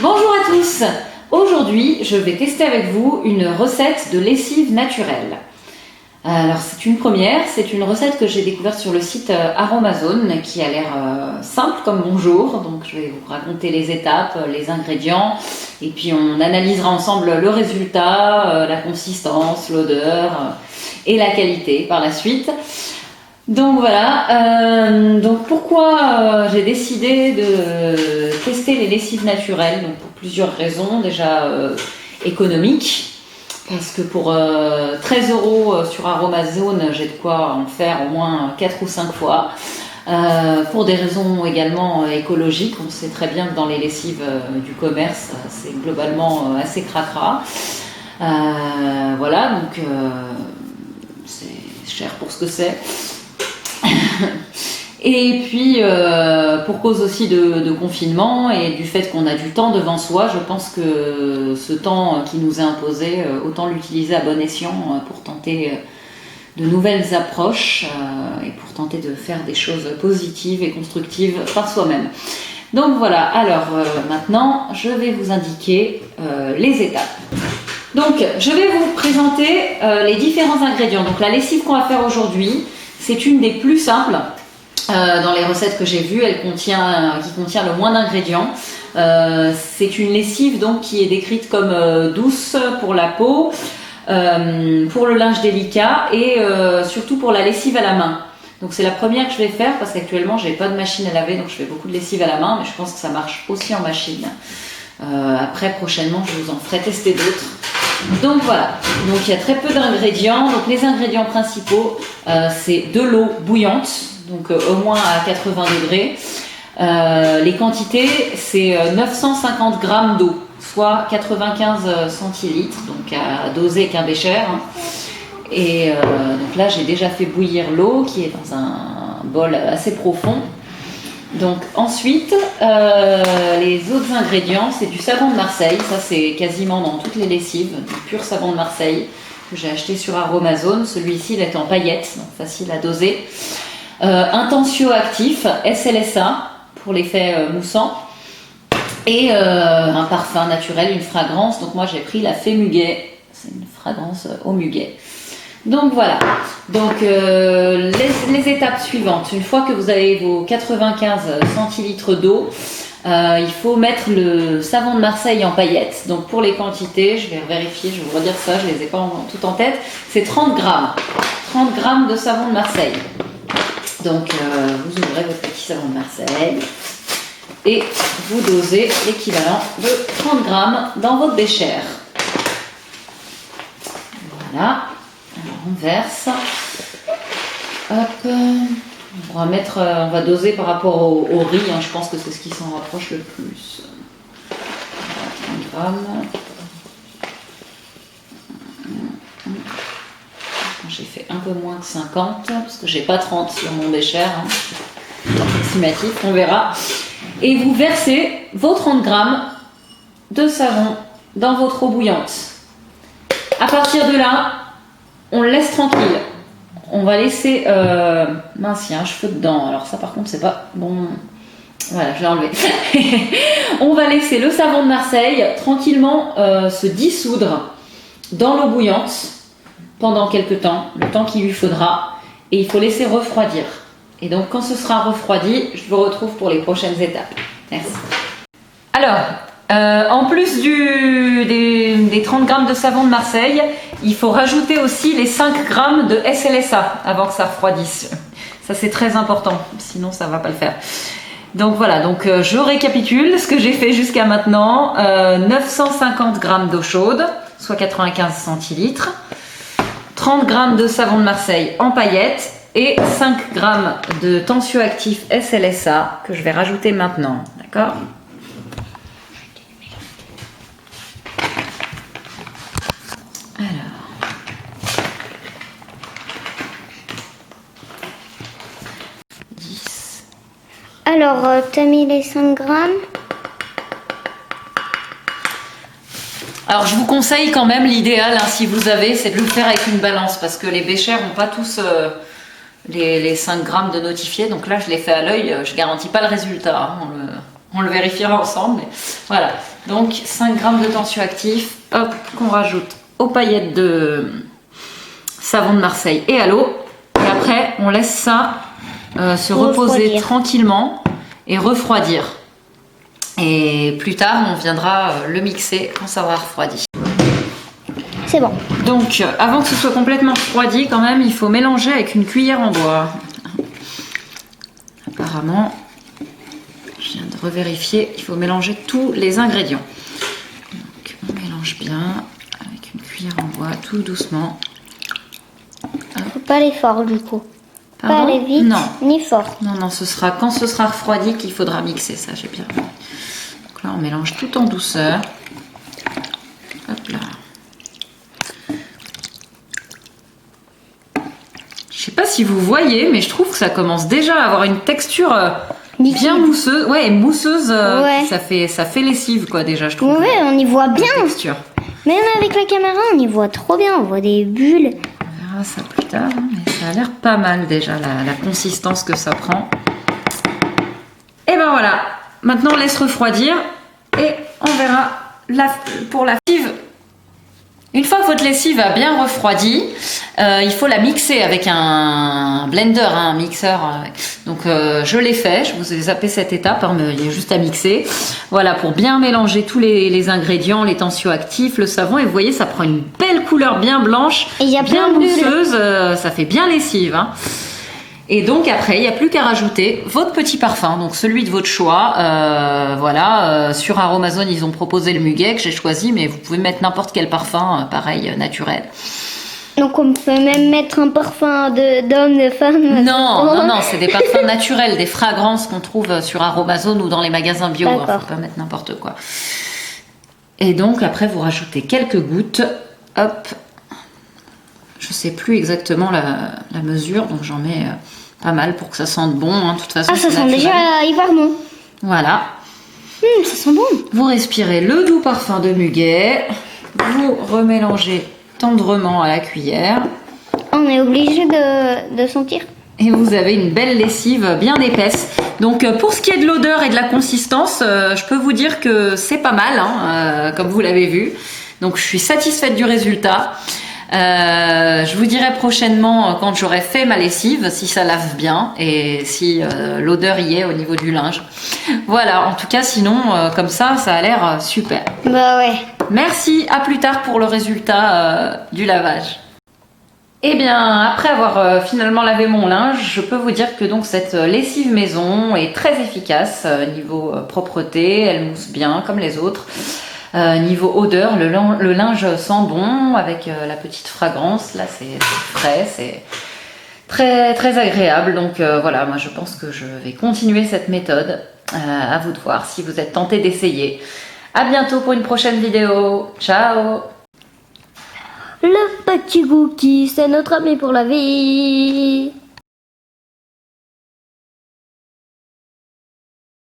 Bonjour à tous. Aujourd'hui, je vais tester avec vous une recette de lessive naturelle. Alors c'est une première, c'est une recette que j'ai découverte sur le site Aromazone qui a l'air simple comme bonjour. Donc je vais vous raconter les étapes, les ingrédients et puis on analysera ensemble le résultat, la consistance, l'odeur et la qualité par la suite. Donc voilà, donc pourquoi j'ai décidé de tester les lessives naturelles, donc pour plusieurs raisons, déjà économiques. Parce que pour 13 € sur Aromazone, j'ai de quoi en faire au moins 4 ou 5 fois. Pour des raisons également écologiques, on sait très bien que dans les lessives du commerce, c'est globalement assez cracra. Voilà, donc c'est cher pour ce que c'est. Et puis, pour cause aussi de confinement et du fait qu'on a du temps devant soi, je pense que ce temps qui nous est imposé, autant l'utiliser à bon escient pour tenter de nouvelles approches et pour tenter de faire des choses positives et constructives par soi-même. Donc voilà, alors maintenant, je vais vous indiquer les étapes. Donc, je vais vous présenter les différents ingrédients. Donc la lessive qu'on va faire aujourd'hui, c'est une des plus simples. Dans les recettes que j'ai vues, qui contient le moins d'ingrédients. C'est une lessive donc qui est décrite comme douce pour la peau, pour le linge délicat et surtout pour la lessive à la main. Donc c'est la première que je vais faire parce qu'actuellement j'ai pas de machine à laver, donc je fais beaucoup de lessive à la main, mais je pense que ça marche aussi en machine. Après prochainement je vous en ferai tester d'autres. Donc voilà, donc il y a très peu d'ingrédients. Donc les ingrédients principaux, c'est de l'eau bouillante. Donc au moins à 80 degrés. Les quantités, c'est 950 g d'eau, soit 95 centilitres, donc à doser qu'un bécher. Et donc là, j'ai déjà fait bouillir l'eau qui est dans un bol assez profond. Donc ensuite, les autres ingrédients, c'est du savon de Marseille. Ça, c'est quasiment dans toutes les lessives, du pur savon de Marseille que j'ai acheté sur Aromazone. Celui-ci, il est en paillettes, donc facile à doser. Un tensioactif SLSA pour l'effet moussant et un parfum naturel, une fragrance. Donc moi j'ai pris la Fée Muguet, c'est une fragrance au muguet. Donc voilà, donc les étapes suivantes. Une fois que vous avez vos 95 centilitres d'eau, il faut mettre le savon de Marseille en paillettes. Donc pour les quantités, je vais vérifier, je vais vous redire ça, je ne les ai pas tout en tête. C'est 30 grammes. 30 grammes de savon de Marseille. Donc vous ouvrez votre petit savon de Marseille et vous dosez l'équivalent de 30 grammes dans votre bécher. Voilà, alors on verse. Hop, on va doser par rapport au riz, hein. Je pense que c'est ce qui s'en rapproche le plus. Voilà, 30 grammes. J'ai fait un peu moins que 50 parce que j'ai pas 30 sur mon bécher, approximatif, on verra. Et vous versez vos 30 grammes de savon dans votre eau bouillante. À partir de là, on le laisse tranquille. On va laisser mince, il y a un cheveu dedans. Alors ça par contre c'est pas bon. Voilà, je l'ai enlevé. On va laisser le savon de Marseille tranquillement se dissoudre dans l'eau bouillante pendant quelques temps, le temps qu'il lui faudra, et il faut laisser refroidir. Et donc quand ce sera refroidi, je vous retrouve pour les prochaines étapes. Merci. Alors, en plus des 30 grammes de savon de Marseille, il faut rajouter aussi les 5 grammes de SLSA avant que ça refroidisse. Ça c'est très important, sinon ça ne va pas le faire. Donc voilà, donc je récapitule ce que j'ai fait jusqu'à maintenant. 950 grammes d'eau chaude, soit 95 centilitres. 30 g de savon de Marseille en paillettes et 5 g de tensioactif SLSA que je vais rajouter maintenant. D'accord ? Alors. Alors, t'as mis les 5 grammes ? Alors je vous conseille quand même, l'idéal, hein, si vous avez, c'est de le faire avec une balance parce que les béchers n'ont pas tous les 5 grammes de notifié. Donc là je l'ai fait à l'œil, je garantis pas le résultat. Hein, On le vérifiera ensemble. Mais voilà, donc 5 grammes de tensioactif, hop, qu'on rajoute aux paillettes de savon de Marseille et à l'eau. Et après, on laisse ça se reposer tranquillement et refroidir. Et plus tard, on viendra le mixer quand ça aura refroidi. C'est bon. Donc, avant que ce soit complètement refroidi, quand même, il faut mélanger avec une cuillère en bois. Apparemment, je viens de revérifier, il faut mélanger tous les ingrédients. Donc, on mélange bien avec une cuillère en bois, tout doucement. Faut pas aller fort du coup. Pardon? Pas aller vite, non. ni fort. Non, non, ce sera quand ce sera refroidi qu'il faudra mixer, ça j'ai bien vu. Donc là, on mélange tout en douceur. Hop là. Je sais pas si vous voyez, mais je trouve que ça commence déjà à avoir une texture bien mousseuse. Ouais, mousseuse. Ouais. Ça fait lessive, quoi, déjà, je trouve. Ouais, on y voit bien. La texture. Même avec la caméra, on y voit trop bien. On voit des bulles. On verra ça plus tard, hein, mais ça a l'air pas mal déjà, la consistance que ça prend. Et ben voilà. Maintenant, on laisse refroidir et on verra pour la lessive. Une fois que votre lessive a bien refroidi, il faut la mixer avec un blender, un mixeur. Donc je l'ai fait, je vous ai zappé cette étape, hein, mais il y a juste à mixer. Voilà, pour bien mélanger tous les ingrédients, les tensioactifs, le savon. Et vous voyez, ça prend une belle couleur bien blanche, Et il y a bien plein de bulles. mousseuse. Ça fait bien lessive. Hein. Et donc après, il n'y a plus qu'à rajouter votre petit parfum, donc celui de votre choix. Voilà, sur Aromazone, ils ont proposé le muguet que j'ai choisi, mais vous pouvez mettre n'importe quel parfum, pareil, naturel. Donc on peut même mettre un parfum d'homme, de femme. Non, c'est des parfums naturels, des fragrances qu'on trouve sur Aromazone ou dans les magasins bio. Hein, faut pas mettre n'importe quoi. Et donc après, vous rajoutez quelques gouttes. Hop. Je sais plus exactement la mesure, donc j'en mets pas mal pour que ça sente bon. Hein. De toute façon, Ah, ça sent déjà hyper bon. Voilà. Ça sent bon. Vous respirez le doux parfum de muguet. Vous remélangez tendrement à la cuillère. On est obligé de sentir. Et vous avez une belle lessive bien épaisse. Donc pour ce qui est de l'odeur et de la consistance, je peux vous dire que c'est pas mal, hein, comme vous l'avez vu. Donc je suis satisfaite du résultat. Je vous dirai prochainement quand j'aurai fait ma lessive si ça lave bien et si l'odeur y est au niveau du linge. Voilà, en tout cas sinon comme ça a l'air super. Bah ouais. Merci, à plus tard pour le résultat du lavage. Eh bien, après avoir finalement lavé mon linge, je peux vous dire que donc cette lessive maison est très efficace niveau propreté, elle mousse bien comme les autres. Niveau odeur, le linge sent bon avec la petite fragrance. Là, c'est frais, c'est très très agréable. Donc voilà, moi je pense que je vais continuer cette méthode. À vous de voir si vous êtes tenté d'essayer. À bientôt pour une prochaine vidéo. Ciao. Le petit cookie, c'est notre ami pour la vie.